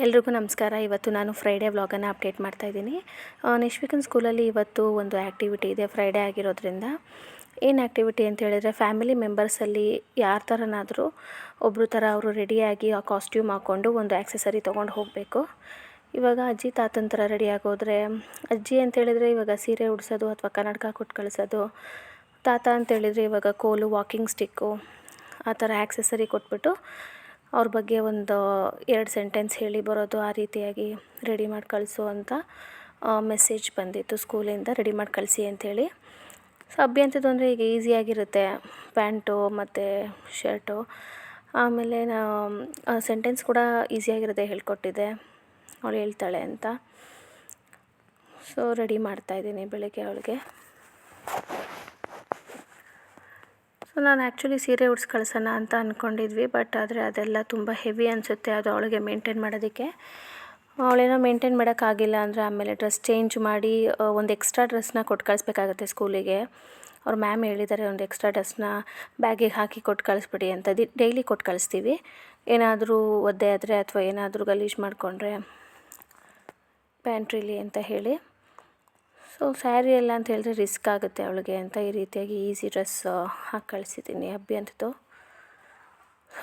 ಎಲ್ರಿಗೂ ನಮಸ್ಕಾರ. ಇವತ್ತು ನಾನು ಫ್ರೈಡೇ ವ್ಲಾಗನ್ನು ಅಪ್ಡೇಟ್ ಮಾಡ್ತಾಯಿದ್ದೀನಿ. ನಿಶ್ವಿಕನ್ ಸ್ಕೂಲಲ್ಲಿ ಇವತ್ತು ಒಂದು ಆ್ಯಕ್ಟಿವಿಟಿ ಇದೆ, ಫ್ರೈಡೇ ಆಗಿರೋದ್ರಿಂದ. ಏನು ಆ್ಯಕ್ಟಿವಿಟಿ ಅಂತ ಹೇಳಿದ್ರೆ, ಫ್ಯಾಮಿಲಿ ಮೆಂಬರ್ಸಲ್ಲಿ ಯಾರ ಥರನಾದರೂ ಒಬ್ಬರು ಥರ ಅವರು ರೆಡಿಯಾಗಿ ಆ ಕಾಸ್ಟ್ಯೂಮ್ ಹಾಕ್ಕೊಂಡು ಒಂದು ಆ್ಯಕ್ಸೆಸರಿ ತೊಗೊಂಡು ಹೋಗಬೇಕು. ಇವಾಗ ಅಜ್ಜಿ ತಾತನ ಥರ ರೆಡಿ ಆಗೋದ್ರೆ, ಅಜ್ಜಿ ಅಂತೇಳಿದರೆ ಇವಾಗ ಸೀರೆ ಉಡಿಸೋದು ಅಥವಾ ಕನ್ನಡಕ ಕೊಟ್ಟು ಕಳಿಸೋದು, ತಾತ ಅಂತೇಳಿದರೆ ಇವಾಗ ಕೋಲು, ವಾಕಿಂಗ್ ಸ್ಟಿಕ್ಕು ಆ ಥರ ಆ್ಯಕ್ಸೆಸರಿ ಕೊಟ್ಬಿಟ್ಟು ಅವ್ರ ಬಗ್ಗೆ ಒಂದು 2 ಸೆಂಟೆನ್ಸ್ ಹೇಳಿ ಬರೋದು, ಆ ರೀತಿಯಾಗಿ ರೆಡಿ ಮಾಡಿ ಕಳಿಸು ಅಂತ ಮೆಸೇಜ್ ಬಂದಿತ್ತು ಸ್ಕೂಲಿಂದ, ರೆಡಿ ಮಾಡಿ ಕಳಿಸಿ ಅಂಥೇಳಿ. ಸೊ ಅಭ್ಯಂಥದ್ದು ಅಂದರೆ ಈಗ ಈಸಿಯಾಗಿರುತ್ತೆ, ಪ್ಯಾಂಟು ಮತ್ತು ಶರ್ಟು. ಆಮೇಲೆ ಸೆಂಟೆನ್ಸ್ ಕೂಡ ಈಸಿಯಾಗಿರುತ್ತೆ, ಹೇಳ್ಕೊಟ್ಟಿದ್ದೆ, ಅವಳು ಹೇಳ್ತಾಳೆ ಅಂತ. ಸೊ ರೆಡಿ ಮಾಡ್ತಾಯಿದ್ದೀನಿ ಬೆಳಗ್ಗೆ ಅವಳಿಗೆ. ಸೊ ನಾನು ಆ್ಯಕ್ಚುಲಿ ಸೀರೆ ಉಡ್ಸಿ ಕಳ್ಸೋಣ ಅಂತ ಅಂದ್ಕೊಂಡಿದ್ವಿ, ಬಟ್ ಆದರೆ ಅದೆಲ್ಲ ತುಂಬ ಹೆವಿ ಅನಿಸುತ್ತೆ ಅದು ಅವಳಿಗೆ ಮೇಂಟೈನ್ ಮಾಡೋದಕ್ಕೆ. ಅವಳೇನೋ ಮೇಂಟೈನ್ ಮಾಡೋಕ್ಕಾಗಿಲ್ಲ ಅಂದರೆ ಆಮೇಲೆ ಡ್ರೆಸ್ ಚೇಂಜ್ ಮಾಡಿ ಒಂದು ಎಕ್ಸ್ಟ್ರಾ ಡ್ರೆಸ್ನ ಕೊಟ್ಟು ಕಳಿಸ್ಬೇಕಾಗತ್ತೆ ಸ್ಕೂಲಿಗೆ. ಅವ್ರ ಮ್ಯಾಮ್ ಹೇಳಿದ್ದಾರೆ, ಒಂದು ಎಕ್ಸ್ಟ್ರಾ ಡ್ರೆಸ್ನ ಬ್ಯಾಗಿಗೆ ಹಾಕಿ ಕೊಟ್ಟು ಕಳಿಸ್ಬಿಡಿ ಅಂತ. ಡೈಲಿ ಕೊಟ್ಟು ಕಳಿಸ್ತೀವಿ, ಏನಾದರೂ ಒದ್ದೆ ಆದರೆ ಅಥವಾ ಏನಾದರೂ ಗಲೀಜು ಮಾಡಿಕೊಂಡ್ರೆ ಪ್ಯಾಂಟ್ರಿಲಿ ಅಂತ ಹೇಳಿ. ಸೊ ಸ್ಯಾರಿ ಎಲ್ಲ ಅಂತ ಹೇಳಿದ್ರೆ ರಿಸ್ಕ್ ಆಗುತ್ತೆ ಅವಳಿಗೆ ಅಂತ ಈ ರೀತಿಯಾಗಿ ಈಸಿ ಡ್ರೆಸ್ ಹಾಕಿ ಕಳಿಸಿದ್ದೀನಿ ಅಭ್ಯಂಥದ್ದು.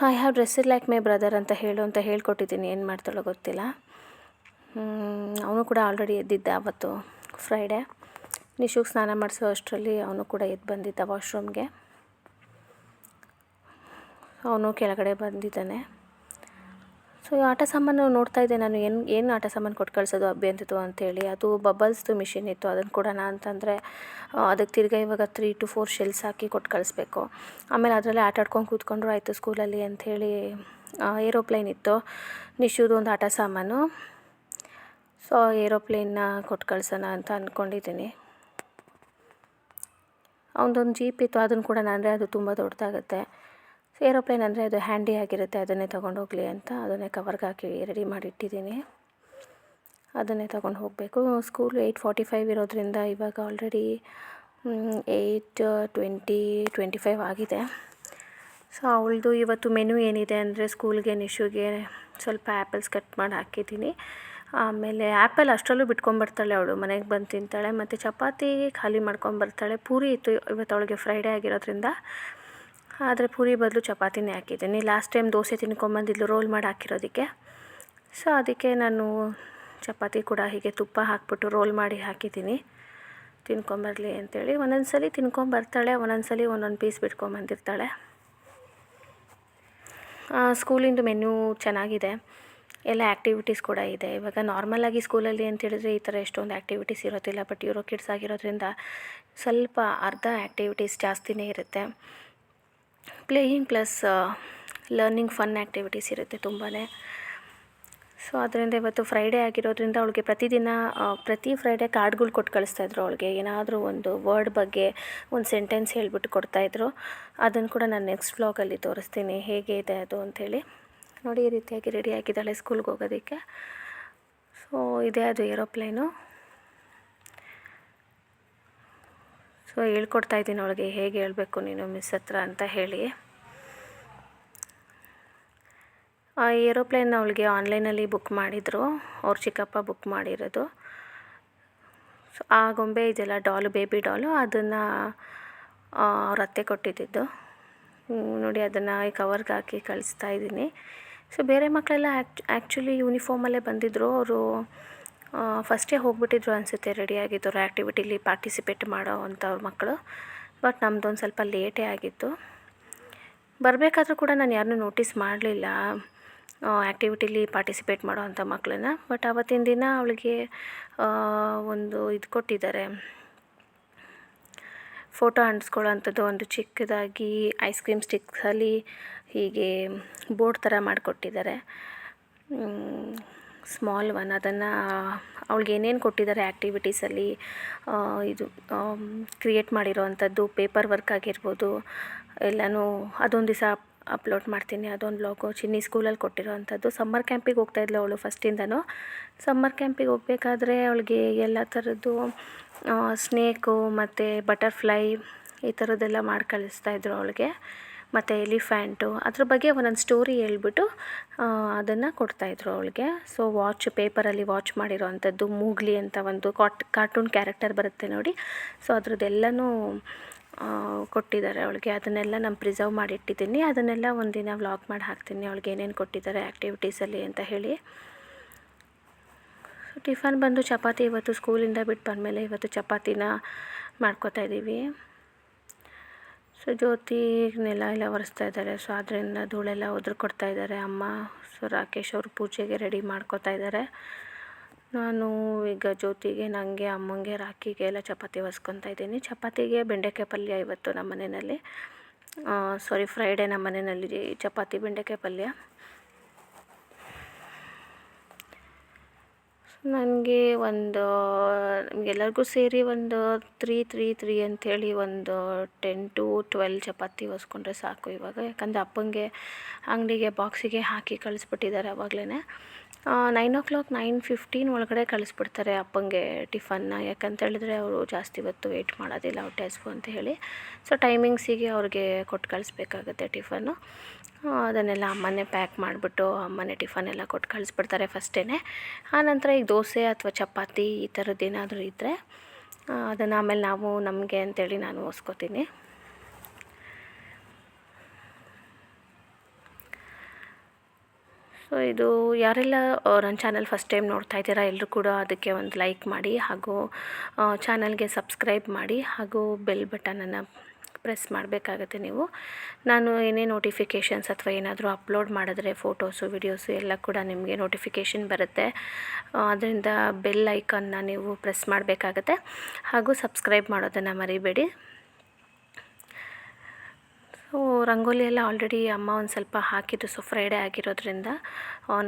I have dresses like my brother ಅಂತ ಹೇಳ್ಕೊಟ್ಟಿದ್ದೀನಿ, ಏನು ಮಾಡ್ತಾಳೋ ಗೊತ್ತಿಲ್ಲ. ಅವನು ಕೂಡ ಆಲ್ರೆಡಿ ಎದ್ದಿದ್ದ ಅವತ್ತು ಫ್ರೈಡೇ. ನಿಶುಗೆ ಸ್ನಾನ ಮಾಡಿಸೋ ಅಷ್ಟರಲ್ಲಿ ಅವನು ಕೂಡ ಎದ್ದು ಬಂದಿದ್ದ ವಾಶ್ರೂಮ್ಗೆ. ಅವನು ಕೆಳಗಡೆ ಬಂದಿದ್ದಾನೆ. ಸೊ ಆಟ ಸಾಮಾನು ನೋಡ್ತಾ ಇದ್ದೆ ನಾನು, ಏನು ಆಟ ಸಾಮಾನು ಕೊಟ್ಟು ಕಳಿಸೋದು ಅಭ್ಯಂಥದ್ದು ಅಂಥೇಳಿ. ಅದು ಬಬಲ್ಸ್ದು ಮಿಷಿನ್ ಇತ್ತು, ಅದನ್ನು ಕೊಡೋಣ ಅಂತಂದರೆ ಅದಕ್ಕೆ ತಿರ್ಗಾ ಇವಾಗ 3 to 4 ಶೆಲ್ಸ್ ಹಾಕಿ ಕೊಟ್ಟು ಕಳಿಸ್ಬೇಕು. ಆಮೇಲೆ ಅದರಲ್ಲೇ ಆಟ ಆಡ್ಕೊಂಡು ಕೂತ್ಕೊಂಡ್ರು ಆಯಿತು ಸ್ಕೂಲಲ್ಲಿ ಅಂಥೇಳಿ. ಏರೋಪ್ಲೇನ್ ಇತ್ತು ನಿಶುದು ಒಂದು ಆಟ ಸಾಮಾನು. ಸೊ ಏರೋಪ್ಲೇನ್ನ ಕೊಟ್ಟು ಕಳ್ಸೋಣ ಅಂತ ಅಂದ್ಕೊಂಡಿದ್ದೀನಿ. ಅವನದೊಂದು ಜೀಪ್ ಇತ್ತು, ಅದನ್ನು ಕೂಡ ಅಂದರೆ ಅದು ತುಂಬ ದೊಡ್ಡದಾಗುತ್ತೆ. ಏರೋಪ್ಲೇನ್ ಅಂದರೆ ಅದು ಹ್ಯಾಂಡಿ ಆಗಿರುತ್ತೆ, ಅದನ್ನೇ ತೊಗೊಂಡು ಹೋಗಲಿ ಅಂತ ಅದನ್ನೇ ಕವರ್ಗೆ ಹಾಕಿ ರೆಡಿ ಮಾಡಿ ಇಟ್ಟಿದ್ದೀನಿ. ಅದನ್ನೇ ತೊಗೊಂಡು ಹೋಗಬೇಕು. ಸ್ಕೂಲ್ 8:45 ಇರೋದ್ರಿಂದ ಇವಾಗ ಆಲ್ರೆಡಿ 8:25 ಆಗಿದೆ. ಸೊ ಅವಳದು ಇವತ್ತು ಮೆನು ಏನಿದೆ ಅಂದರೆ, ಸ್ಕೂಲ್ಗೆ ನಿಶುಗೆ ಸ್ವಲ್ಪ ಆ್ಯಪಲ್ಸ್ ಕಟ್ ಮಾಡಿ ಹಾಕಿದ್ದೀನಿ. ಆಮೇಲೆ ಆ್ಯಪಲ್ ಅಷ್ಟರಲ್ಲೂ ಬಿಟ್ಕೊಂಬರ್ತಾಳೆ ಅವಳು, ಮನೆಗೆ ಬಂದು ತಿಂತಾಳೆ. ಮತ್ತು ಚಪಾತಿ ಖಾಲಿ ಮಾಡ್ಕೊಂಬರ್ತಾಳೆ. ಪೂರಿ ಇತ್ತು ಇವತ್ತು ಅವಳಿಗೆ ಫ್ರೈಡೇ ಆಗಿರೋದ್ರಿಂದ, ಆದರೆ ಪೂರಿ ಬದಲು ಚಪಾತಿನೇ ಹಾಕಿದ್ದೀನಿ. ಲಾಸ್ಟ್ ಟೈಮ್ ದೋಸೆ ತಿನ್ಕೊಂಬಂದಿದ್ಲು ರೋಲ್ ಮಾಡಿ ಹಾಕಿರೋದಕ್ಕೆ. ಸೊ ಅದಕ್ಕೆ ನಾನು ಚಪಾತಿ ಕೂಡ ಹೀಗೆ ತುಪ್ಪ ಹಾಕ್ಬಿಟ್ಟು ರೋಲ್ ಮಾಡಿ ಹಾಕಿದ್ದೀನಿ, ತಿನ್ಕೊಂಬರಲಿ ಅಂಥೇಳಿ. ಒಂದೊಂದು ಸಲ ತಿನ್ಕೊಂಬರ್ತಾಳೆ, ಒಂದೊಂದು ಸಲ ಒಂದೊಂದು ಪೀಸ್ ಬಿಟ್ಕೊಂಬಂದಿರ್ತಾಳೆ. ಸ್ಕೂಲಿಂದು ಮೆನ್ಯೂ ಚೆನ್ನಾಗಿದೆ, ಎಲ್ಲ ಆ್ಯಕ್ಟಿವಿಟೀಸ್ ಕೂಡ ಇದೆ. ಇವಾಗ ನಾರ್ಮಲಾಗಿ ಸ್ಕೂಲಲ್ಲಿ ಅಂತೇಳಿದರೆ ಈ ಥರ ಎಷ್ಟೊಂದು ಆ್ಯಕ್ಟಿವಿಟೀಸ್ ಇರೋದಿಲ್ಲ, ಬಟ್ ಯೂರೋ ಕಿಡ್ಸ್ ಆಗಿರೋದ್ರಿಂದ ಸ್ವಲ್ಪ ಅರ್ಧ ಆ್ಯಕ್ಟಿವಿಟೀಸ್ ಜಾಸ್ತಿನೇ ಇರುತ್ತೆ. Playing plus learning fun activities ಇರುತ್ತೆ ತುಂಬಾ. ಸೊ ಅದರಿಂದ ಇವತ್ತು ಫ್ರೈಡೇ ಆಗಿರೋದ್ರಿಂದ ಅವಳಿಗೆ ಪ್ರತಿ ಫ್ರೈಡೇ ಕಾರ್ಡ್ಗಳು ಕೊಟ್ಟು ಕಳಿಸ್ತಾಯಿದ್ರು. ಅವಳಿಗೆ ಏನಾದರೂ ಒಂದು ವರ್ಡ್ ಬಗ್ಗೆ ಒಂದು ಸೆಂಟೆನ್ಸ್ ಹೇಳಿಬಿಟ್ಟು ಕೊಡ್ತಾಯಿದ್ರು. ಅದನ್ನು ಕೂಡ ನಾನು ನೆಕ್ಸ್ಟ್ ವ್ಲಾಗಲ್ಲಿ ತೋರಿಸ್ತೀನಿ ಹೇಗೆ ಇದೆ ಅದು ಅಂಥೇಳಿ. ನೋಡಿ ಈ ರೀತಿಯಾಗಿ ರೆಡಿ ಆಗಿದ್ದಾಳೆ ಸ್ಕೂಲ್ಗೆ ಹೋಗೋದಕ್ಕೆ. ಸೊ ಇದೇ ಅದು ಏರೋಪ್ಲೇನು. ಸೊ ಹೇಳ್ಕೊಡ್ತಾಯಿದ್ದೀನಿ ಅವಳಿಗೆ ಹೇಗೆ ಹೇಳಬೇಕು ನೀನು ಮಿಸ್ ಹತ್ರ ಅಂತ ಹೇಳಿ. ಆ ಏರೋಪ್ಲೇನ್ ಅವಳಿಗೆ ಆನ್ಲೈನಲ್ಲಿ ಬುಕ್ ಮಾಡಿದರು, ಅವ್ರ ಚಿಕ್ಕಪ್ಪ ಬುಕ್ ಮಾಡಿರೋದು. ಸೊ ಆ ಗೊಂಬೆ ಇದೆಯಲ್ಲ ಡಾಲು, ಬೇಬಿ ಡಾಲು, ಅದನ್ನು ಅವ್ರ ಅತ್ತೆ ಕೊಟ್ಟಿದ್ದು. ನೋಡಿ ಅದನ್ನು ಈ ಕವರ್ಗೆ ಹಾಕಿ ಕಳಿಸ್ತಾ ಇದ್ದೀನಿ. ಸೊ ಬೇರೆ ಮಕ್ಕಳೆಲ್ಲ ಆ್ಯಕ್ಚುಲಿ ಯೂನಿಫಾರ್ಮಲ್ಲೇ ಬಂದಿದ್ದರು. ಅವರು ಫಸ್ಟೇ ಹೋಗ್ಬಿಟ್ಟಿದ್ರು ಅನಿಸುತ್ತೆ, ರೆಡಿಯಾಗಿದ್ದರು ಆ್ಯಕ್ಟಿವಿಟಿಲಿ ಪಾರ್ಟಿಸಿಪೇಟ್ ಮಾಡೋ ಅಂಥವ್ರ ಮಕ್ಕಳು. ಬಟ್ ನಮ್ಮದೊಂದು ಸ್ವಲ್ಪ ಲೇಟೇ ಆಗಿತ್ತು. ಬರಬೇಕಾದ್ರೂ ಕೂಡ ನಾನು ಯಾರನ್ನೂ ನೋಟಿಸ್ ಮಾಡಲಿಲ್ಲ ಆ್ಯಕ್ಟಿವಿಟಿಲಿ ಪಾರ್ಟಿಸಿಪೇಟ್ ಮಾಡೋ ಅಂಥ ಮಕ್ಕಳನ್ನ. ಬಟ್ ಆವತ್ತಿನ ದಿನ ಅವಳಿಗೆ ಒಂದು ಇದು ಕೊಟ್ಟಿದ್ದಾರೆ, ಫೋಟೋ ಅಂಟಿಸ್ಕೊಳ್ಳೋ ಅಂಥದ್ದು. ಒಂದು ಚಿಕ್ಕದಾಗಿ ಐಸ್ ಕ್ರೀಮ್ ಸ್ಟಿಕ್ಸಲ್ಲಿ ಹೀಗೆ ಬೋರ್ಡ್ ಥರ ಮಾಡಿಕೊಟ್ಟಿದ್ದಾರೆ, ಸ್ಮಾಲ್ ಒನ್. ಅದನ್ನು ಅವಳಿಗೆ ಏನೇನು ಕೊಟ್ಟಿದ್ದಾರೆ ಆ್ಯಕ್ಟಿವಿಟೀಸಲ್ಲಿ ಇದು ಕ್ರಿಯೇಟ್ ಮಾಡಿರೋ ಅಂಥದ್ದು, ಪೇಪರ್ ವರ್ಕ್ ಆಗಿರ್ಬೋದು ಎಲ್ಲನೂ ಅದೊಂದು ದಿವಸ ಅಪ್ಲೋಡ್ ಮಾಡ್ತೀನಿ. ಅದೊಂದು ವ್ಲಾಗು ಚಿನ್ನಿ ಸ್ಕೂಲಲ್ಲಿ ಕೊಟ್ಟಿರೋ ಅಂಥದ್ದು. ಸಮ್ಮರ್ ಕ್ಯಾಂಪಿಗೆ ಹೋಗ್ತಾಯಿದ್ಲು ಅವಳು ಫಸ್ಟಿಂದನೂ. ಸಮ್ಮರ್ ಕ್ಯಾಂಪಿಗೆ ಹೋಗಬೇಕಾದ್ರೆ ಅವಳಿಗೆ ಎಲ್ಲ ಥರದ್ದು ಸ್ನೇಕು ಮತ್ತು ಬಟರ್ಫ್ಲೈ ಈ ಥರದ್ದೆಲ್ಲ ಮಾಡಿ ಕಳಿಸ್ತಾಯಿದ್ರು ಅವಳಿಗೆ. ಮತ್ತು ಎಲಿಫ್ಯಾಂಟು ಅದ್ರ ಬಗ್ಗೆ ಒಂದೊಂದು ಸ್ಟೋರಿ ಹೇಳ್ಬಿಟ್ಟು ಅದನ್ನು ಕೊಡ್ತಾಯಿದ್ರು ಅವಳಿಗೆ. ಸೊ ಪೇಪರಲ್ಲಿ ವಾಚ್ ಮಾಡಿರೋ ಅಂಥದ್ದು ಮೂಗ್ಲಿ ಅಂತ ಒಂದು ಕಾರ್ಟೂನ್ ಕ್ಯಾರೆಕ್ಟರ್ ಬರುತ್ತೆ ನೋಡಿ. ಸೊ ಅದ್ರದ್ದೆಲ್ಲನೂ ಕೊಟ್ಟಿದ್ದಾರೆ ಅವಳಿಗೆ. ಅದನ್ನೆಲ್ಲ ನಾನು ಪ್ರಿಸರ್ವ್ ಮಾಡಿಟ್ಟಿದ್ದೀನಿ. ಅದನ್ನೆಲ್ಲ ಒಂದಿನ ವ್ಲಾಗ್ ಮಾಡಿ ಹಾಕ್ತೀನಿ ಅವಳಿಗೆ ಏನೇನು ಕೊಟ್ಟಿದ್ದಾರೆ ಆ್ಯಕ್ಟಿವಿಟೀಸಲ್ಲಿ ಅಂತ ಹೇಳಿ. ಟಿಫನ್ ಬಂದು ಚಪಾತಿ. ಇವತ್ತು ಸ್ಕೂಲಿಂದ ಬಿಟ್ಟು ಬಂದಮೇಲೆ ಇವತ್ತು ಚಪಾತಿನ ಮಾಡ್ಕೋತಾ ಇದ್ದೀವಿ. ಸೊ ಜ್ಯೋತಿ ನೆಲ ಎಲ್ಲ ಒರೆಸ್ತಾ ಇದ್ದಾರೆ. ಸೊ ಅದರಿಂದ ಧೂಳೆಲ್ಲ ಕೊಡ್ತಾ ಇದ್ದಾರೆ ಅಮ್ಮ. ಸೊ ರಾಕೇಶ್ ಅವರು ಪೂಜೆಗೆ ರೆಡಿ ಮಾಡ್ಕೋತಾ ಇದ್ದಾರೆ. ನಾನು ಈಗ ಜ್ಯೋತಿಗೆ, ನನಗೆ, ಅಮ್ಮಂಗೆ, ರಾಕಿಗೆ ಎಲ್ಲ ಚಪಾತಿ ಒರೆಸ್ಕೊತಾ ಇದ್ದೀನಿ. ಚಪಾತಿಗೆ ಬೆಂಡೆಕಾಯಿ ಪಲ್ಯ ಇವತ್ತು ನಮ್ಮ ಮನೆಯಲ್ಲಿ. ಫ್ರೈಡೇ ನಮ್ಮ ಮನೆಯಲ್ಲಿ ಚಪಾತಿ ಬೆಂಡೆಕಾಯಿ ಪಲ್ಯ. ನನಗೆ ನಮಗೆಲ್ಲರಿಗೂ ಸೇರಿ ಒಂದು 3 ಅಂಥೇಳಿ ಒಂದು 10 to 12 ಚಪಾತಿ ಒರೆಸ್ಕೊಂಡ್ರೆ ಸಾಕು ಇವಾಗ. ಯಾಕಂದರೆ ಅಪ್ಪಂಗೆ ಅಂಗಡಿಗೆ ಬಾಕ್ಸಿಗೆ ಹಾಕಿ ಕಳಿಸ್ಬಿಟ್ಟಿದ್ದಾರೆ ಆವಾಗಲೇ. 9:00 9:15 ಒಳಗಡೆ ಕಳಿಸ್ಬಿಡ್ತಾರೆ ಅಪ್ಪಂಗೆ ಟಿಫನ್ನ. ಯಾಕಂತೇಳಿದ್ರೆ ಅವರು ಜಾಸ್ತಿ ಹೊತ್ತು ವೆಯ್ಟ್ ಮಾಡೋದಿಲ್ಲ ಹೊಟ್ಟೆ ಹಸಿವು ಅಂತ ಹೇಳಿ. ಸೊ ಟೈಮಿಂಗ್ಸಿಗೆ ಅವ್ರಿಗೆ ಕೊಟ್ಟು ಕಳಿಸ್ಬೇಕಾಗುತ್ತೆ ಟಿಫನ್ನು. ಅದನ್ನೆಲ್ಲ ಅಮ್ಮನೇ ಪ್ಯಾಕ್ ಮಾಡಿಬಿಟ್ಟು ಅಮ್ಮನೇ ಟಿಫನೆಲ್ಲ ಕೊಟ್ಟು ಕಳಿಸ್ಬಿಡ್ತಾರೆ ಫಸ್ಟೇ. ಆನಂತರ ಈಗ ದೋಸೆ ಅಥವಾ ಚಪಾತಿ ಈ ಥರದ್ದು ಏನಾದರೂ ಇದ್ದರೆ ಅದನ್ನು ಆಮೇಲೆ ನಮಗೆ ಅಂತೇಳಿ ನಾನು ಒರೆಸ್ಕೊತೀನಿ. ಸೊ ಇದು ಯಾರೆಲ್ಲ ನನ್ನ ಚಾನಲ್ ಫಸ್ಟ್ ಟೈಮ್ ನೋಡ್ತಾ ಇದ್ದೀರಾ ಎಲ್ಲರೂ ಕೂಡ ಅದಕ್ಕೆ ಒಂದು ಲೈಕ್ ಮಾಡಿ, ಹಾಗೂ ಚಾನಲ್ಗೆ ಸಬ್ಸ್ಕ್ರೈಬ್ ಮಾಡಿ, ಹಾಗೂ ಬೆಲ್ ಬಟನನ್ನು ಪ್ರೆಸ್ ಮಾಡಬೇಕಾಗತ್ತೆ ನೀವು. ನಾನು ಏನೇ ನೋಟಿಫಿಕೇಷನ್ಸ್ ಅಥವಾ ಏನಾದರೂ ಅಪ್ಲೋಡ್ ಮಾಡಿದ್ರೆ ಫೋಟೋಸು ವಿಡಿಯೋಸು ಎಲ್ಲ ಕೂಡ ನಿಮಗೆ ನೋಟಿಫಿಕೇಷನ್ ಬರುತ್ತೆ. ಅದರಿಂದ ಬೆಲ್ ಐಕನ್ನ ನೀವು ಪ್ರೆಸ್ ಮಾಡಬೇಕಾಗತ್ತೆ, ಹಾಗೂ ಸಬ್ಸ್ಕ್ರೈಬ್ ಮಾಡೋದನ್ನು ಮರಿಬೇಡಿ. ಸೊ ರಂಗೋಲಿ ಎಲ್ಲ ಆಲ್ರೆಡಿ ಅಮ್ಮ ಒಂದು ಸ್ವಲ್ಪ ಹಾಕಿದ್ದು. ಸೊ ಫ್ರೈಡೇ ಆಗಿರೋದ್ರಿಂದ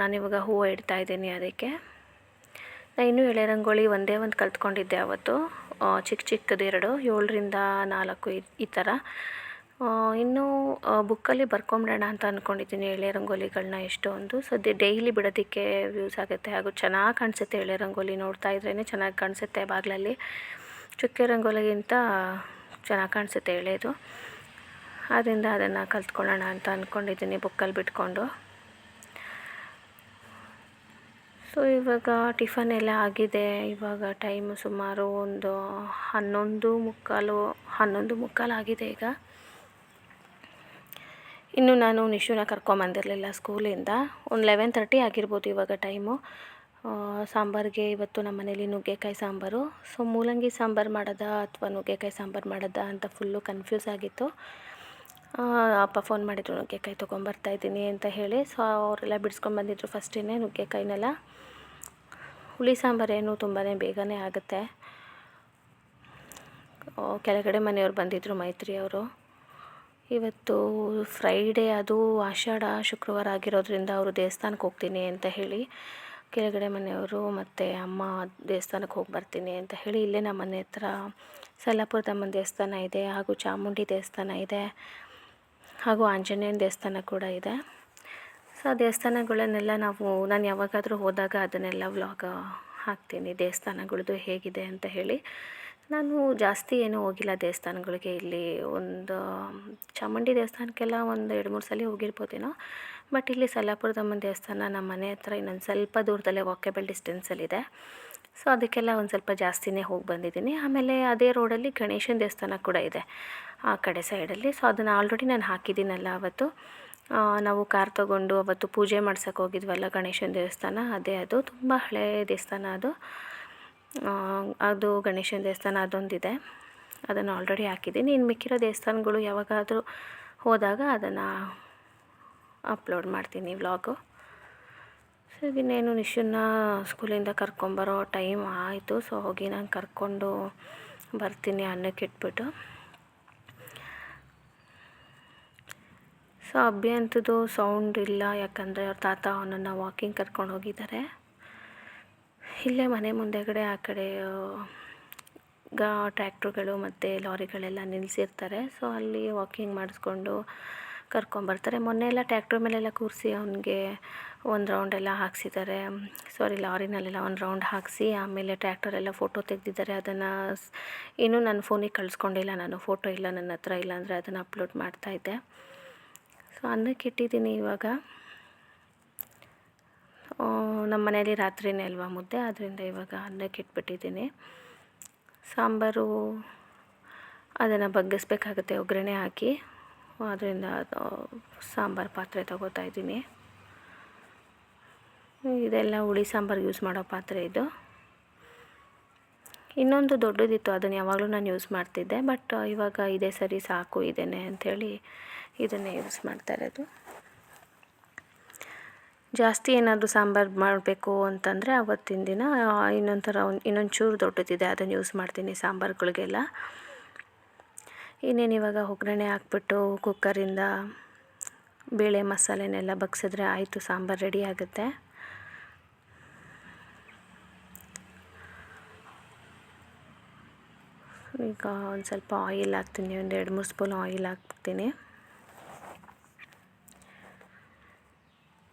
ನಾನಿವಾಗ ಹೂವು ಇಡ್ತಾ ಇದ್ದೀನಿ. ಅದಕ್ಕೆ ಇನ್ನೂ ಎಳೆ ರಂಗೋಲಿ ಒಂದೇ ಒಂದು ಕಲ್ತ್ಕೊಂಡಿದ್ದೆ ಅವತ್ತು, ಚಿಕ್ಕದು 2, 7ರಿಂದ 4 ಈ ಥರ. ಇನ್ನೂ ಬುಕ್ಕಲ್ಲಿ ಬರ್ಕೊಂಬಿಡೋಣ ಅಂತ ಅಂದ್ಕೊಂಡಿದ್ದೀನಿ ಎಳೆ ರಂಗೋಲಿಗಳನ್ನ ಎಷ್ಟೊಂದು. ಸೊ ಡೈಲಿ ಬಿಡೋದಕ್ಕೆ ಯೂಸ್ ಆಗುತ್ತೆ, ಹಾಗೂ ಚೆನ್ನಾಗಿ ಕಾಣಿಸುತ್ತೆ. ಎಳೆ ರಂಗೋಲಿ ನೋಡ್ತಾ ಇದ್ರೇ ಚೆನ್ನಾಗಿ ಕಾಣಿಸುತ್ತೆ ಬಾಗಿಲಲ್ಲಿ. ಚುಕ್ಕೆ ರಂಗೋಲಿಗಿಂತ ಚೆನ್ನಾಗಿ ಕಾಣಿಸುತ್ತೆ ಎಳೆದು. ಆದ್ದರಿಂದ ಅದನ್ನು ಕಲ್ತ್ಕೊಳ್ಳೋಣ ಅಂತ ಅಂದ್ಕೊಂಡಿದ್ದೀನಿ ಬುಕ್ಕಲ್ಲಿ ಬಿಟ್ಕೊಂಡು. ಸೊ ಇವಾಗ ಟಿಫನ್ ಎಲ್ಲ ಆಗಿದೆ. ಇವಾಗ ಟೈಮು ಸುಮಾರು ಒಂದು 11:15 ಆಗಿದೆ ಈಗ. ಇನ್ನು ನಾನು ನಿಶುನ ಕರ್ಕೊಂಬಂದಿರಲಿಲ್ಲ ಸ್ಕೂಲಿಂದ. ಒಂದು 11:30 ಆಗಿರ್ಬೋದು ಇವಾಗ ಟೈಮು. ಸಾಂಬಾರಿಗೆ ಇವತ್ತು ನಮ್ಮ ಮನೇಲಿ ನುಗ್ಗೆಕಾಯಿ ಸಾಂಬಾರು. ಸೊ ಮೂಲಂಗಿ ಸಾಂಬಾರು ಮಾಡೋದಾ ಅಥವಾ ನುಗ್ಗೆಕಾಯಿ ಸಾಂಬಾರು ಮಾಡೋದಾ ಅಂತ ಫುಲ್ಲು ಕನ್ಫ್ಯೂಸ್ ಆಗಿತ್ತು. ಅಪ್ಪ ಫೋನ್ ಮಾಡಿದ್ರು ನುಗ್ಗೆಕಾಯಿ ತೊಗೊಂಬರ್ತಾಯಿದ್ದೀನಿ ಅಂತ ಹೇಳಿ. ಸೊ ಅವರೆಲ್ಲ ಬಿಡಿಸ್ಕೊಂಡು ಬಂದಿದ್ರು ಫಸ್ಟೇ ನುಗ್ಗೆಕಾಯಿನೆಲ್ಲ. ಹುಳಿ ಸಾಂಬಾರೇನು ತುಂಬಾ ಬೇಗನೆ ಆಗುತ್ತೆ. ಕೆಳಗಡೆ ಮನೆಯವ್ರು ಬಂದಿದ್ದರು, ಮೈತ್ರಿ ಅವರು. ಇವತ್ತು ಫ್ರೈಡೇ, ಅದು ಆಷಾಢ ಶುಕ್ರವಾರ ಆಗಿರೋದ್ರಿಂದ ಅವರು ದೇವಸ್ಥಾನಕ್ಕೆ ಹೋಗ್ತೀನಿ ಅಂತ ಹೇಳಿ, ಕೆಳಗಡೆ ಮನೆಯವರು ಮತ್ತು ಅಮ್ಮ ದೇವಸ್ಥಾನಕ್ಕೆ ಹೋಗಿ ಬರ್ತೀನಿ ಅಂತ ಹೇಳಿ, ಇಲ್ಲೇ ನಮ್ಮ ಮನೆ ಹತ್ರ ಸಲ್ಲಾಪುರದಮ್ಮನ ದೇವಸ್ಥಾನ ಇದೆ, ಹಾಗೂ ಚಾಮುಂಡಿ ದೇವಸ್ಥಾನ ಇದೆ, ಹಾಗೂ ಆಂಜನೇಯನ ದೇವಸ್ಥಾನ ಕೂಡ ಇದೆ. ಸೊ ಆ ದೇವಸ್ಥಾನಗಳನ್ನೆಲ್ಲ ನಾನು ಯಾವಾಗಾದರೂ ಹೋದಾಗ ಅದನ್ನೆಲ್ಲ ವ್ಲಾಗ್ ಹಾಕ್ತೀನಿ, ದೇವಸ್ಥಾನಗಳದ್ದು ಹೇಗಿದೆ ಅಂತ ಹೇಳಿ. ನಾನು ಜಾಸ್ತಿ ಏನೂ ಹೋಗಿಲ್ಲ ದೇವಸ್ಥಾನಗಳಿಗೆ. ಇಲ್ಲಿ ಒಂದು ಚಾಮುಂಡಿ ದೇವಸ್ಥಾನಕ್ಕೆಲ್ಲ ಒಂದು 2-3 ಸಲ ಹೋಗಿರ್ಬೋದೇನೋ. ಬಟ್ ಇಲ್ಲಿ ಸಲ್ಲಾಪುರದಮ್ಮನ ದೇವಸ್ಥಾನ ನಮ್ಮ ಮನೆ ಹತ್ರ ಇನ್ನೊಂದು ಸ್ವಲ್ಪ ದೂರದಲ್ಲೇ ವಾಕೇಬಲ್ ಡಿಸ್ಟೆನ್ಸಲ್ಲಿದೆ. ಸೊ ಅದಕ್ಕೆಲ್ಲ ಒಂದು ಸ್ವಲ್ಪ ಜಾಸ್ತಿನೇ ಹೋಗಿ ಬಂದಿದ್ದೀನಿ. ಆಮೇಲೆ ಅದೇ ರೋಡಲ್ಲಿ ಗಣೇಶನ ದೇವಸ್ಥಾನ ಕೂಡ ಇದೆ ಆ ಕಡೆ ಸೈಡಲ್ಲಿ. ಸೊ ಅದನ್ನು ಆಲ್ರೆಡಿ ನಾನು ಹಾಕಿದ್ದೀನಲ್ಲ ಅವತ್ತು. ನಾವು ಕಾರ್ ತೊಗೊಂಡು ಅವತ್ತು ಪೂಜೆ ಮಾಡ್ಸೋಕೆ ಹೋಗಿದ್ವಲ್ಲ ಗಣೇಶನ ದೇವಸ್ಥಾನ, ಅದು ತುಂಬ ಹಳೆಯ ದೇವಸ್ಥಾನ ಅದು ಗಣೇಶನ ದೇವಸ್ಥಾನ ಅದೊಂದಿದೆ. ಅದನ್ನು ಆಲ್ರೆಡಿ ಹಾಕಿದ್ದೀನಿ. ಇನ್ನು ಮಿಕ್ಕಿರೋ ದೇವಸ್ಥಾನಗಳು ಯಾವಾಗಾದರೂ ಹೋದಾಗ ಅದನ್ನು ಅಪ್ಲೋಡ್ ಮಾಡ್ತೀನಿ ವ್ಲಾಗು. ಸೊ ಇನ್ನೇನು ನಿಶುನ ಸ್ಕೂಲಿಂದ ಕರ್ಕೊಂಬರೋ ಟೈಮ್ ಆಯಿತು. ಸೊ ಹೋಗಿ ನಾನು ಕರ್ಕೊಂಡು ಬರ್ತೀನಿ ಅನ್ನಕ್ಕೆ ಇಟ್ಬಿಟ್ಟು. ಸೊ ಅಬ್ಬಿ ಅಂಥದ್ದು ಸೌಂಡ್ ಇಲ್ಲ, ಯಾಕಂದರೆ ಅವ್ರ ತಾತ ಅವನನ್ನು ವಾಕಿಂಗ್ ಕರ್ಕೊಂಡು ಹೋಗಿದ್ದಾರೆ. ಇಲ್ಲೇ ಮನೆ ಮುಂದೆಗಡೆ ಆ ಕಡೆ ಟ್ರ್ಯಾಕ್ಟ್ರುಗಳು ಮತ್ತು ಲಾರಿಗಳೆಲ್ಲ ನಿಲ್ಲಿಸಿರ್ತಾರೆ. ಸೊ ಅಲ್ಲಿ ವಾಕಿಂಗ್ ಮಾಡಿಸ್ಕೊಂಡು ಕರ್ಕೊಂಬರ್ತಾರೆ. ಮೊನ್ನೆ ಎಲ್ಲ ಟ್ರ್ಯಾಕ್ಟ್ರ್ ಮೇಲೆಲ್ಲ ಕೂರಿಸಿ ಅವನಿಗೆ ಒಂದು ರೌಂಡೆಲ್ಲ ಹಾಕ್ಸಿದ್ದಾರೆ. ಲಾರಿನಲ್ಲೆಲ್ಲ ಒಂದು ರೌಂಡ್ ಹಾಕಿಸಿ ಆಮೇಲೆ ಟ್ರ್ಯಾಕ್ಟರೆಲ್ಲ ಫೋಟೋ ತೆಗೆದಿದ್ದಾರೆ. ಅದನ್ನು ಇನ್ನೂ ನನ್ನ ಫೋನಿಗೆ ಕಳಿಸ್ಕೊಂಡಿಲ್ಲ ನಾನು. ಫೋಟೋ ಇಲ್ಲ ನನ್ನ ಹತ್ರ, ಇಲ್ಲಾಂದರೆ ಅದನ್ನು ಅಪ್ಲೋಡ್ ಮಾಡ್ತಾಯಿದ್ದೆ. ಸೊ ಅನ್ನಕ್ಕೆ ಇಟ್ಟಿದ್ದೀನಿ ಇವಾಗ. ನಮ್ಮ ಮನೇಲಿ ರಾತ್ರಿನೇ ಅಲ್ವಾ ಮುದ್ದೆ, ಆದ್ದರಿಂದ ಇವಾಗ ಅನ್ನಕ್ಕೆ ಇಟ್ಬಿಟ್ಟಿದ್ದೀನಿ. ಸಾಂಬಾರು ಅದನ್ನು ಬಗ್ಗಿಸ್ಬೇಕಾಗುತ್ತೆ ಒಗ್ಗರಣೆ ಹಾಕಿ, ಅದರಿಂದ ಸಾಂಬಾರು ಪಾತ್ರೆ ತಗೋತಾ ಇದ್ದೀನಿ. ಇದೆಲ್ಲ ಹುಳಿ ಸಾಂಬಾರು ಯೂಸ್ ಮಾಡೋ ಪಾತ್ರೆ ಇದು. ಇನ್ನೊಂದು ದೊಡ್ಡದಿತ್ತು, ಅದನ್ನು ಯಾವಾಗಲೂ ನಾನು ಯೂಸ್ ಮಾಡ್ತಿದ್ದೆ, ಬಟ್ ಇವಾಗ ಇದೇ ಸರಿ ಸಾಕು ಇದೇನೆ ಅಂಥೇಳಿ ಇದನ್ನೇ ಯೂಸ್ ಮಾಡ್ತಾ ಇರೋದು. ಜಾಸ್ತಿ ಏನಾದರೂ ಸಾಂಬಾರು ಮಾಡಬೇಕು ಅಂತಂದರೆ ಆವತ್ತಿನ ದಿನ ಇನ್ನೊಂದು ಚೂರು ದೊಡ್ಡದಿದೆ, ಅದನ್ನು ಯೂಸ್ ಮಾಡ್ತೀನಿ ಸಾಂಬಾರುಗಳಿಗೆಲ್ಲ. ಇನ್ನೇನು ಇವಾಗ ಒಗ್ಗರಣೆ ಹಾಕ್ಬಿಟ್ಟು ಕುಕ್ಕರಿಂದ ಬೇಳೆ ಮಸಾಲೆನೆಲ್ಲ ಬಗ್ಸಿದ್ರೆ ಆಯಿತು, ಸಾಂಬಾರು ರೆಡಿ ಆಗುತ್ತೆ. ಈಗ ಒಂದು ಸ್ವಲ್ಪ ಆಯಿಲ್ ಹಾಕ್ತೀನಿ, ಒಂದು 2-3 ಸ್ಪೂನ್ ಆಯಿಲ್ ಹಾಕ್ತೀನಿ.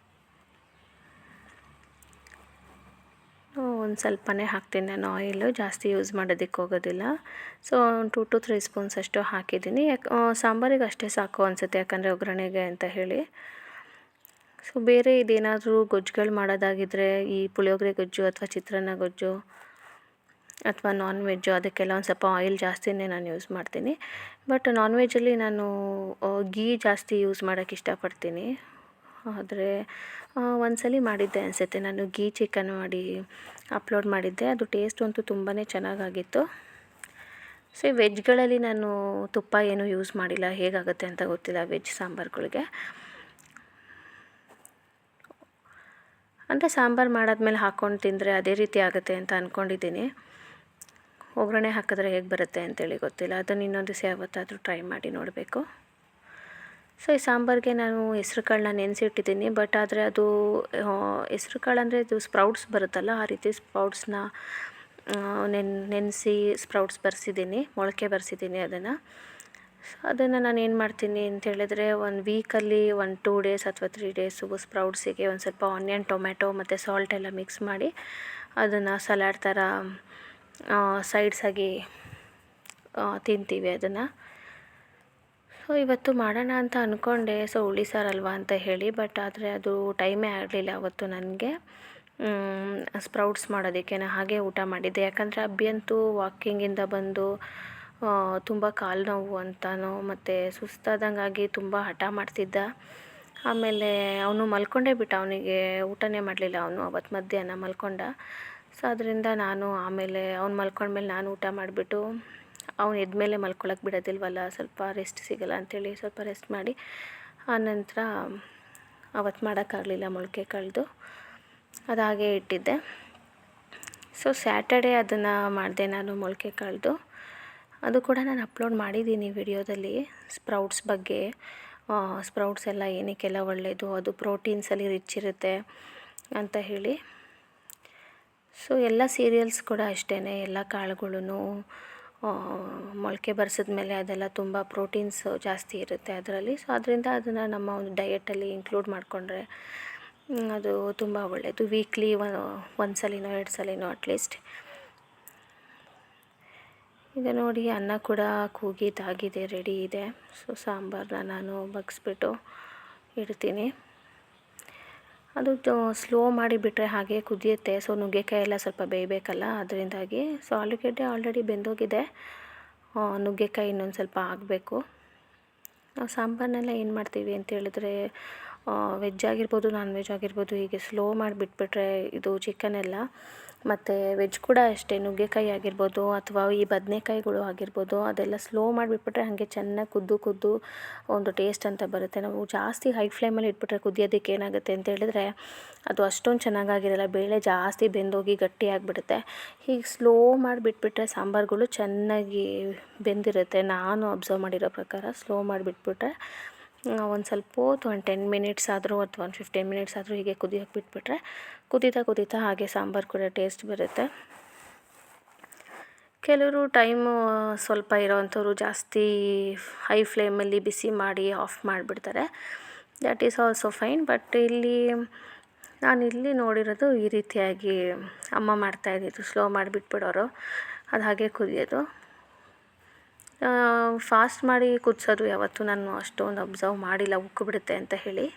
ಒಂದು ಸ್ವಲ್ಪನೇ ಹಾಕ್ತೀನಿ ನಾನು ಆಯಿಲು, ಜಾಸ್ತಿ ಯೂಸ್ ಮಾಡೋದಕ್ಕೆ ಹೋಗೋದಿಲ್ಲ. ಸೊ ಒಂದು 2-3 ಸ್ಪೂನ್ಸ್ ಅಷ್ಟು ಹಾಕಿದ್ದೀನಿ. ಸಾಂಬಾರಿಗೆ ಅಷ್ಟೇ ಸಾಕು ಅನಿಸುತ್ತೆ, ಯಾಕಂದರೆ ಒಗ್ಗರಣೆಗೆ ಅಂತ ಹೇಳಿ. ಸೊ ಬೇರೆ ಇದೇನಾದರೂ ಗೊಜ್ಜುಗಳು ಮಾಡೋದಾಗಿದ್ದರೆ, ಈ ಪುಳಿಯೋಗರೆ ಗೊಜ್ಜು ಅಥವಾ ಚಿತ್ರಾನ್ನ ಗೊಜ್ಜು ಅಥವಾ ನಾನ್ ವೆಜ್ಜು, ಅದಕ್ಕೆಲ್ಲ ಒಂದು ಸ್ವಲ್ಪ ಆಯಿಲ್ ಜಾಸ್ತಿನೇ ನಾನು ಯೂಸ್ ಮಾಡ್ತೀನಿ. ಬಟ್ ನಾನ್ ವೆಜ್ಜಲ್ಲಿ ನಾನು ಗೀ ಜಾಸ್ತಿ ಯೂಸ್ ಮಾಡೋಕ್ಕೆ ಇಷ್ಟಪಡ್ತೀನಿ. ಆದರೆ ಒಂದ್ಸಲ ಮಾಡಿದ್ದೆ ಅನಿಸುತ್ತೆ, ನಾನು ಗೀ ಚಿಕನ್ ಮಾಡಿ ಅಪ್ಲೋಡ್ ಮಾಡಿದ್ದೆ, ಅದು ಟೇಸ್ಟ್ ಅಂತೂ ತುಂಬಾ ಚೆನ್ನಾಗಾಗಿತ್ತು. ಸೊ ಈ ವೆಜ್ಗಳಲ್ಲಿ ನಾನು ತುಪ್ಪ ಏನೂ ಯೂಸ್ ಮಾಡಿಲ್ಲ, ಹೇಗಾಗುತ್ತೆ ಅಂತ ಗೊತ್ತಿಲ್ಲ ವೆಜ್ ಸಾಂಬಾರುಗಳಿಗೆ. ಅಂದರೆ ಸಾಂಬಾರು ಮಾಡಾದ್ಮೇಲೆ ಹಾಕ್ಕೊಂಡು ತಿಂದರೆ ಅದೇ ರೀತಿ ಆಗುತ್ತೆ ಅಂತ ಅಂದ್ಕೊಂಡಿದ್ದೀನಿ. ಒಗ್ಗರಣೆ ಹಾಕಿದ್ರೆ ಹೇಗೆ ಬರುತ್ತೆ ಅಂತೇಳಿ ಗೊತ್ತಿಲ್ಲ, ಅದನ್ನು ಇನ್ನೊಂದು ದಿವಸ ಯಾವತ್ತಾದರೂ ಟ್ರೈ ಮಾಡಿ ನೋಡಬೇಕು. ಸೊ ಈ ಸಾಂಬಾರಿಗೆ ನಾನು ಹೆಸ್ರು ಕಾಳನ್ನ ನೆನೆಸಿಟ್ಟಿದ್ದೀನಿ, ಬಟ್ ಆದರೆ ಅದು ಹೆಸ್ರು ಕಾಳು ಅಂದರೆ ಇದು ಸ್ಪ್ರೌಟ್ಸ್ ಬರುತ್ತಲ್ಲ, ಆ ರೀತಿ ಸ್ಪ್ರೌಟ್ಸ್ನ ನೆನೆಸಿ ಸ್ಪ್ರೌಟ್ಸ್ ಮೊಳಕೆ ಬರೆಸಿದ್ದೀನಿ ಅದನ್ನು ನಾನು ಏನು ಮಾಡ್ತೀನಿ ಅಂತೇಳಿದರೆ, ಒಂದು ವೀಕಲ್ಲಿ 1-2 ಡೇಸ್ ಅಥವಾ 3 ಡೇಸು ಸ್ಪ್ರೌಟ್ಸಿಗೆ ಒಂದು ಸ್ವಲ್ಪ ಆನಿಯನ್, ಟೊಮೆಟೊ ಮತ್ತು ಸಾಲ್ಟ್ ಎಲ್ಲ ಮಿಕ್ಸ್ ಮಾಡಿ ಅದನ್ನು ಸಲಾಡ್ ಥರ ಸೈಡ್ಸಾಗಿ ತಿಂತೀವಿ ಅದನ್ನು. ಸೊ ಇವತ್ತು ಮಾಡೋಣ ಅಂತ ಅಂದ್ಕೊಂಡೆ, ಸೊ ಹುಳಿ ಸಾರಲ್ವಾ ಅಂತ ಹೇಳಿ, ಬಟ್ ಆದರೆ ಅದು ಟೈಮೇ ಆಗಲಿಲ್ಲ ಅವತ್ತು ನನಗೆ ಸ್ಪ್ರೌಟ್ಸ್ ಮಾಡೋದಕ್ಕೆ. ನಾನು ಹಾಗೆ ಊಟ ಮಾಡಿದ್ದೆ, ಯಾಕಂದರೆ ಅಬ್ಬಿಯಂತೂ ವಾಕಿಂಗಿಂದ ಬಂದು ತುಂಬ ಕಾಲು ನೋವು ಅಂತಾನೋ ಮತ್ತು ಸುಸ್ತಾದಂಗಾಗಿ ತುಂಬ ಹಠ ಮಾಡ್ತಿದ್ದ. ಆಮೇಲೆ ಅವನು ಮಲ್ಕೊಂಡೇ ಬಿಟ್ಟ, ಅವನಿಗೆ ಊಟನೇ ಮಾಡಲಿಲ್ಲ ಅವನು ಅವತ್ತು ಮಧ್ಯಾಹ್ನ ಮಲ್ಕೊಂಡ. ಸೊ ಅದರಿಂದ ನಾನು ಆಮೇಲೆ ಅವ್ನು ಮಲ್ಕೊಂಡ್ಮೇಲೆ ನಾನು ಊಟ ಮಾಡಿಬಿಟ್ಟು, ಅವ್ನು ಎದ್ಮೇಲೆ ಮಲ್ಕೊಳಕ್ಕೆ ಬಿಡೋದಿಲ್ವಲ್ಲ, ಸ್ವಲ್ಪ ರೆಸ್ಟ್ ಸಿಗೋಲ್ಲ ಅಂಥೇಳಿ ಸ್ವಲ್ಪ ರೆಸ್ಟ್ ಮಾಡಿ ಆನಂತರ ಅವತ್ತು ಮಾಡೋಕ್ಕಾಗಲಿಲ್ಲ ಮೊಳಕೆ ಕಾಳ್ದು, ಅದು ಹಾಗೆ ಇಟ್ಟಿದ್ದೆ. ಸೊ ಸ್ಯಾಟರ್ಡೇ ಅದನ್ನು ಮಾಡಿದೆ ನಾನು ಮೊಳಕೆ ಕಾಳ್ದು. ಅದು ಕೂಡ ನಾನು ಅಪ್ಲೋಡ್ ಮಾಡಿದ್ದೀನಿ ವಿಡಿಯೋದಲ್ಲಿ, ಸ್ಪ್ರೌಟ್ಸ್ ಬಗ್ಗೆ. ಸ್ಪ್ರೌಟ್ಸ್ ಎಲ್ಲ ಏನಕ್ಕೆಲ್ಲ ಒಳ್ಳೆಯದು, ಅದು ಪ್ರೋಟೀನ್ಸಲ್ಲಿ ರಿಚ್ ಇರುತ್ತೆ ಅಂತ ಹೇಳಿ. ಸೊ ಎಲ್ಲ ಸೀರಿಯಲ್ಸ್ ಕೂಡ ಅಷ್ಟೇ, ಎಲ್ಲ ಕಾಳುಗಳೂ ಮೊಳಕೆ ಬರೆಸಿದ್ಮೇಲೆ ಅದೆಲ್ಲ ತುಂಬ ಪ್ರೋಟೀನ್ಸ್ ಜಾಸ್ತಿ ಇರುತ್ತೆ ಅದರಲ್ಲಿ. ಸೊ ಅದರಿಂದ ಅದನ್ನು ನಮ್ಮ ಒಂದು ಡಯೆಟಲ್ಲಿ ಇನ್ಕ್ಲೂಡ್ ಮಾಡಿಕೊಂಡ್ರೆ ಅದು ತುಂಬ ಒಳ್ಳೆಯದು. ವೀಕ್ಲಿ ಒಂದು ಸಲಿನೋ 2 ಸಲಿನೋ ಅಟ್ಲೀಸ್ಟ್. ಈಗ ನೋಡಿ ಅನ್ನ ಕೂಡ ಕೂಗಿದ್ದಾಗಿದೆ, ರೆಡಿ ಇದೆ. ಸೊ ಸಾಂಬಾರನ್ನ ನಾನು ಬಗ್ಸ್ಬಿಟ್ಟು ಇಡ್ತೀನಿ. ಅದು ಸ್ಲೋ ಮಾಡಿಬಿಟ್ರೆ ಹಾಗೆ ಕುದಿಯುತ್ತೆ. ಸೊ ನುಗ್ಗೆಕಾಯಿ ಎಲ್ಲ ಸ್ವಲ್ಪ ಬೇಯಬೇಕಲ್ಲ, ಅದರಿಂದಾಗಿ. ಸೊ ಆಲೂಗಡ್ಡೆ ಆಲ್ರೆಡಿ ಬೆಂದೋಗಿದೆ, ನುಗ್ಗೆಕಾಯಿ ಇನ್ನೊಂದು ಸ್ವಲ್ಪ ಆಗಬೇಕು. ನಾವು ಸಾಂಬಾರನ್ನೆಲ್ಲ ಏನು ಮಾಡ್ತೀವಿ ಅಂತ ಹೇಳಿದ್ರೆ, ವೆಜ್ ಆಗಿರ್ಬೋದು ನಾನ್ ವೆಜ್ ಆಗಿರ್ಬೋದು, ಹೀಗೆ ಸ್ಲೋ ಮಾಡಿಬಿಟ್ಬಿಟ್ರೆ ಇದು ಚಿಕನೆಲ್ಲ, ಮತ್ತು ವೆಜ್ ಕೂಡ ಅಷ್ಟೇ, ನುಗ್ಗೆಕಾಯಿ ಆಗಿರ್ಬೋದು ಅಥವಾ ಈ ಬದನೆಕಾಯಿಗಳು ಆಗಿರ್ಬೋದು, ಅದೆಲ್ಲ ಸ್ಲೋ ಮಾಡಿಬಿಟ್ಬಿಟ್ರೆ ಹಾಗೆ ಚೆನ್ನಾಗಿ ಕುದ್ದು ಒಂದು ಟೇಸ್ಟ್ ಅಂತ ಬರುತ್ತೆ. ನಾವು ಜಾಸ್ತಿ ಹೈ ಫ್ಲೇಮಲ್ಲಿ ಇಟ್ಬಿಟ್ರೆ ಕುದಿಯೋದಕ್ಕೆ ಏನಾಗುತ್ತೆ ಅಂತ ಹೇಳಿದ್ರೆ, ಅದು ಅಷ್ಟೊಂದು ಚೆನ್ನಾಗಾಗಿರಲ್ಲ, ಬೇಳೆ ಜಾಸ್ತಿ ಬೆಂದೋಗಿ ಗಟ್ಟಿಯಾಗಿಬಿಡುತ್ತೆ. ಹೀಗೆ ಸ್ಲೋ ಮಾಡಿಬಿಟ್ಬಿಟ್ರೆ ಸಾಂಬಾರುಗಳು ಚೆನ್ನಾಗಿ ಬೆಂದಿರುತ್ತೆ. ನಾನು ಅಬ್ಸರ್ವ್ ಮಾಡಿರೋ ಪ್ರಕಾರ ಸ್ಲೋ ಮಾಡಿಬಿಟ್ಬಿಟ್ರೆ ಒಂದು ಸ್ವಲ್ಪ ಹೊತ್ತು, ಒಂದು 10 ಮಿನಿಟ್ಸ್ ಆದರೂ ಅಥವಾ ಒಂದು 15 ಮಿನಿಟ್ಸ್ ಆದರೂ ಹೀಗೆ ಕುದಿಯೋಕ್ಕೆ ಬಿಟ್ಬಿಟ್ರೆ ಕುದೀತಾ ಹಾಗೆ ಸಾಂಬಾರು ಕೂಡ ಟೇಸ್ಟ್ ಬರುತ್ತೆ. ಕೆಲವರು ಟೈಮು ಸ್ವಲ್ಪ ಇರೋವಂಥವ್ರು ಜಾಸ್ತಿ ಹೈ ಫ್ಲೇಮಲ್ಲಿ ಬಿಸಿ ಮಾಡಿ ಆಫ್ ಮಾಡಿಬಿಡ್ತಾರೆ, that is also fine. But ನಾನಿಲ್ಲಿ ನೋಡಿರೋದು ಈ ರೀತಿಯಾಗಿ ಅಮ್ಮ ಮಾಡ್ತಾಯಿದ್ದಿದ್ದು, ಸ್ಲೋ ಮಾಡಿಬಿಟ್ಬಿಡೋರು, ಅದು ಹಾಗೆ ಕುದಿಯೋದು. ಫಾಸ್ಟ್ ಮಾಡಿ ಕುದಿಸೋದು ಯಾವತ್ತೂ ನಾನು ಅಷ್ಟೊಂದು ಅಬ್ಸರ್ವ್ ಮಾಡಿಲ್ಲ, ಉಕ್ಕಿಬಿಡುತ್ತೆ ಅಂತ ಹೇಳಿ.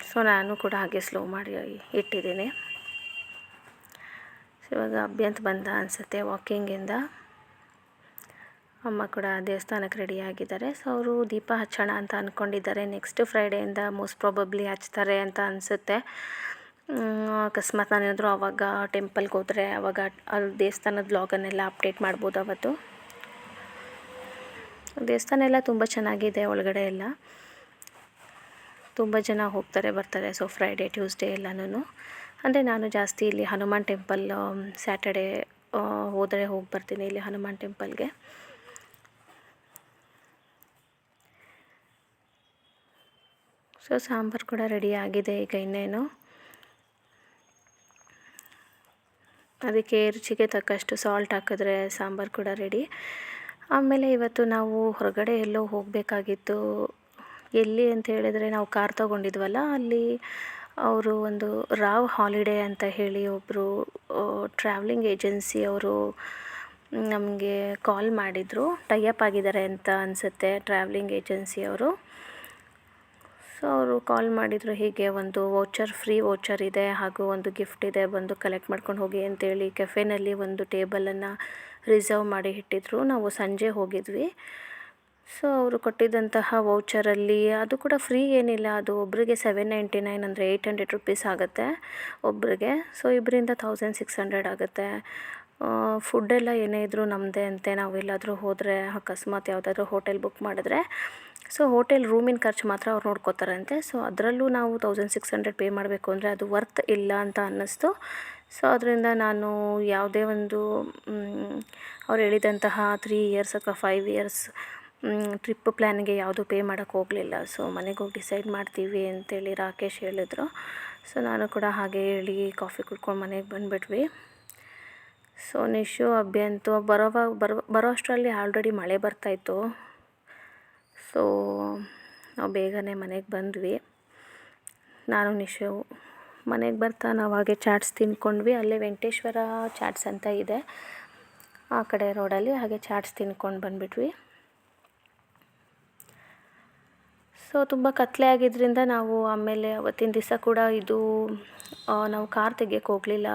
ಸೊ ನಾನು ಕೂಡ ಹಾಗೆ ಸ್ಲೋ ಮಾಡಿ ಇಟ್ಟಿದ್ದೀನಿ. ಸೊ ಇವಾಗ ಅಭ್ಯಂತ ಬಂದ ಅನಿಸುತ್ತೆ ವಾಕಿಂಗಿಂದ. ಅಮ್ಮ ಕೂಡ ದೇವಸ್ಥಾನಕ್ಕೆ ರೆಡಿ ಆಗಿದ್ದಾರೆ. ಸೊ ಅವರು ದೀಪ ಹಚ್ಚೋಣ ಅಂತ ಅಂದ್ಕೊಂಡಿದ್ದಾರೆ. ನೆಕ್ಸ್ಟ್ ಫ್ರೈಡೆಯಿಂದ ಮೋಸ್ಟ್ ಪ್ರಾಬಬ್ಲಿ ಹಚ್ತಾರೆ ಅಂತ ಅನಿಸುತ್ತೆ. ಅಕಸ್ಮಾತ್ ನಾನೇನಾದರೂ ಆವಾಗ ಟೆಂಪಲ್ಗೆ ಹೋದರೆ ಆವಾಗ ಅಲ್ಲಿ ದೇವಸ್ಥಾನದ ವ್ಲಾಗನ್ನೆಲ್ಲ ಅಪ್ಡೇಟ್ ಮಾಡ್ಬೋದು. ಅವತ್ತು ದೇವಸ್ಥಾನ ಎಲ್ಲ ತುಂಬ ಚೆನ್ನಾಗಿದೆ, ಒಳಗಡೆ ಎಲ್ಲ ತುಂಬ ಜನ ಹೋಗ್ತಾರೆ ಬರ್ತಾರೆ. ಸೊ ಫ್ರೈಡೇ ಟ್ಯೂಸ್ಡೇ ಎಲ್ಲನೂ ಅಂದರೆ ನಾನು ಜಾಸ್ತಿ ಇಲ್ಲಿ ಹನುಮಾನ್ ಟೆಂಪಲ್ ಸ್ಯಾಟರ್ಡೇ ಹೋದರೆ ಹೋಗಿ ಬರ್ತೀನಿ ಇಲ್ಲಿ ಹನುಮಾನ್ ಟೆಂಪಲ್ಗೆ. ಸೊ ಸಾಂಬಾರು ಕೂಡ ರೆಡಿ ಆಗಿದೆ ಈಗ ಇನ್ನೇನು. ಅದಕ್ಕೆ ರುಚಿಗೆ ತಕ್ಕಷ್ಟು ಸಾಲ್ಟ್ ಹಾಕಿದ್ರೆ ಸಾಂಬಾರು ಕೂಡ ರೆಡಿ. ಆಮೇಲೆ ಇವತ್ತು ನಾವು ಹೊರಗಡೆ ಎಲ್ಲೋ ಹೋಗಬೇಕಾಗಿತ್ತು. ಎಲ್ಲಿ ಅಂತ ಹೇಳಿದರೆ ನಾವು ಕಾರ್ ತೊಗೊಂಡಿದ್ವಲ್ಲ, ಅಲ್ಲಿ ಅವರು ಒಂದು ರಾವ್ ಹಾಲಿಡೇ ಅಂತ ಹೇಳಿ ಒಬ್ಬರು ಟ್ರಾವೆಲಿಂಗ್ ಏಜೆನ್ಸಿ ಅವರು ನಮಗೆ ಕಾಲ್ ಮಾಡಿದರು. ಟೈಅಪ್ ಆಗಿದ್ದಾರೆ ಅಂತ ಅನಿಸುತ್ತೆ ಟ್ರಾವೆಲಿಂಗ್ ಏಜೆನ್ಸಿಯವರು. ಸೊ ಅವರು ಕಾಲ್ ಮಾಡಿದರು, ಹೀಗೆ ಒಂದು ವೋಚರ್, ಫ್ರೀ ವೋಚರ್ ಇದೆ ಹಾಗೂ ಒಂದು ಗಿಫ್ಟ್ ಇದೆ, ಬಂದು ಕಲೆಕ್ಟ್ ಮಾಡ್ಕೊಂಡು ಹೋಗಿ ಅಂತೇಳಿ ಕೆಫೆನಲ್ಲಿ ಒಂದು ಟೇಬಲನ್ನು ರಿಸರ್ವ್ ಮಾಡಿ ಇಟ್ಟಿದ್ರು. ನಾವು ಸಂಜೆ ಹೋಗಿದ್ವಿ. ಸೊ ಅವರು ಕೊಟ್ಟಿದ್ದಂತಹ ವೌಚರಲ್ಲಿ ಅದು ಕೂಡ ಫ್ರೀ ಏನಿಲ್ಲ, ಅದು ಒಬ್ಬರಿಗೆ 799 ಅಂದರೆ 800 ರುಪೀಸ್ ಆಗುತ್ತೆ ಒಬ್ಬರಿಗೆ. ಸೊ ಇಬ್ಬರಿಂದ 1600 ಆಗುತ್ತೆ. ಫುಡ್ಡೆಲ್ಲ ಏನೇ ಇದ್ದರೂ ನಮ್ಮದೇ ಅಂತೆ. ನಾವೆಲ್ಲಾದರೂ ಹೋದರೆ ಅಕಸ್ಮಾತ್ ಯಾವುದಾದ್ರೂ ಹೋಟೆಲ್ ಬುಕ್ ಮಾಡಿದ್ರೆ, ಸೊ ಹೋಟೆಲ್ ರೂಮಿನ ಖರ್ಚು ಮಾತ್ರ ಅವ್ರು ನೋಡ್ಕೋತಾರಂತೆ. ಸೊ ಅದರಲ್ಲೂ ನಾವು 1600 ಪೇ ಮಾಡಬೇಕು ಅಂದರೆ ಅದು ವರ್ತ್ ಇಲ್ಲ ಅಂತ ಅನ್ನಿಸ್ತು. ಸೊ ಅದರಿಂದ ನಾನು ಯಾವುದೇ ಒಂದು ಅವ್ರು ಹೇಳಿದಂತಹ 3 ಇಯರ್ಸ್ ಅಥವಾ 5 ಇಯರ್ಸ್ ಟ್ರಿಪ್ ಪ್ಲ್ಯಾನ್ಗೆ ಯಾವುದೂ ಪೇ ಮಾಡೋಕ್ಕೆ ಹೋಗಲಿಲ್ಲ. ಸೊ ಮನೆಗೆ ಹೋಗಿ ಡಿಸೈಡ್ ಮಾಡ್ತೀವಿ ಅಂತೇಳಿ ರಾಕೇಶ್ ಹೇಳಿದ್ರು. ಸೊ ನಾನು ಕೂಡ ಹಾಗೆ ಹೇಳಿ ಕಾಫಿ ಕುಡ್ಕೊಂಡು ಮನೆಗೆ ಬಂದುಬಿಟ್ವಿ. ಸೊ ನಿಶು ಅಭ್ಯಂತು ಬರೋ ಅಷ್ಟರಲ್ಲಿ ಆಲ್ರೆಡಿ ಮಳೆ ಬರ್ತಾಯಿತ್ತು. ಸೊ ನಾವು ಬೇಗನೆ ಮನೆಗೆ ಬಂದ್ವಿ. ನಾನು ನಿಶು ಮನೆಗೆ ಬರ್ತಾ ನಾವು ಹಾಗೆ ಚಾಟ್ಸ್ ತಿಂದ್ಕೊಂಡ್ವಿ. ಅಲ್ಲೇ ವೆಂಕಟೇಶ್ವರ ಚಾಟ್ಸ್ ಅಂತ ಇದೆ ಆ ಕಡೆ ರೋಡಲ್ಲಿ, ಹಾಗೆ ಚಾಟ್ಸ್ ತಿಂದ್ಕೊಂಡು ಬಂದುಬಿಟ್ವಿ. ಸೊ ತುಂಬ ಕತ್ಲೆ ಆಗಿದ್ದರಿಂದ ನಾವು ಆಮೇಲೆ ಅವತ್ತಿನ ದಿವಸ ಕೂಡ ನಾವು ಕಾರ್ ತೆಗಿಯೋಕ್ಕೆ ಹೋಗಲಿಲ್ಲ.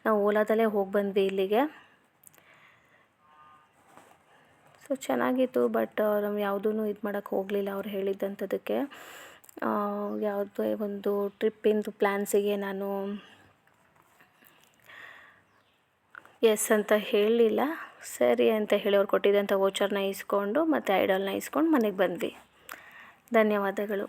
ನಾವು ಓಲಾದಲ್ಲೇ ಹೋಗಿ ಬಂದ್ವಿ ಇಲ್ಲಿಗೆ. ಸೊ ಚೆನ್ನಾಗಿತ್ತು, ಬಟ್ ನಾವು ಯಾವುದೂ ಇದು ಮಾಡೋಕ್ಕೆ ಹೋಗಲಿಲ್ಲ ಅವ್ರು ಹೇಳಿದ್ದಂಥದ್ದಕ್ಕೆ. ಯಾವುದೇ ಒಂದು ಟ್ರಿಪ್ಪಿಂದು ಪ್ಲ್ಯಾನ್ಸಿಗೆ ನಾನು ಎಸ್ ಅಂತ ಹೇಳಲಿಲ್ಲ. ಸರಿ ಅಂತ ಹೇಳಿ ಅವ್ರು ಕೊಟ್ಟಿದ್ದಂಥ ವೋಚರ್ನ ಇಸ್ಕೊಂಡು ಮತ್ತು ಐಡಲ್ನ ಇಸ್ಕೊಂಡು ಮನೆಗೆ ಬಂದ್ವಿ. ಧನ್ಯವಾದಗಳು.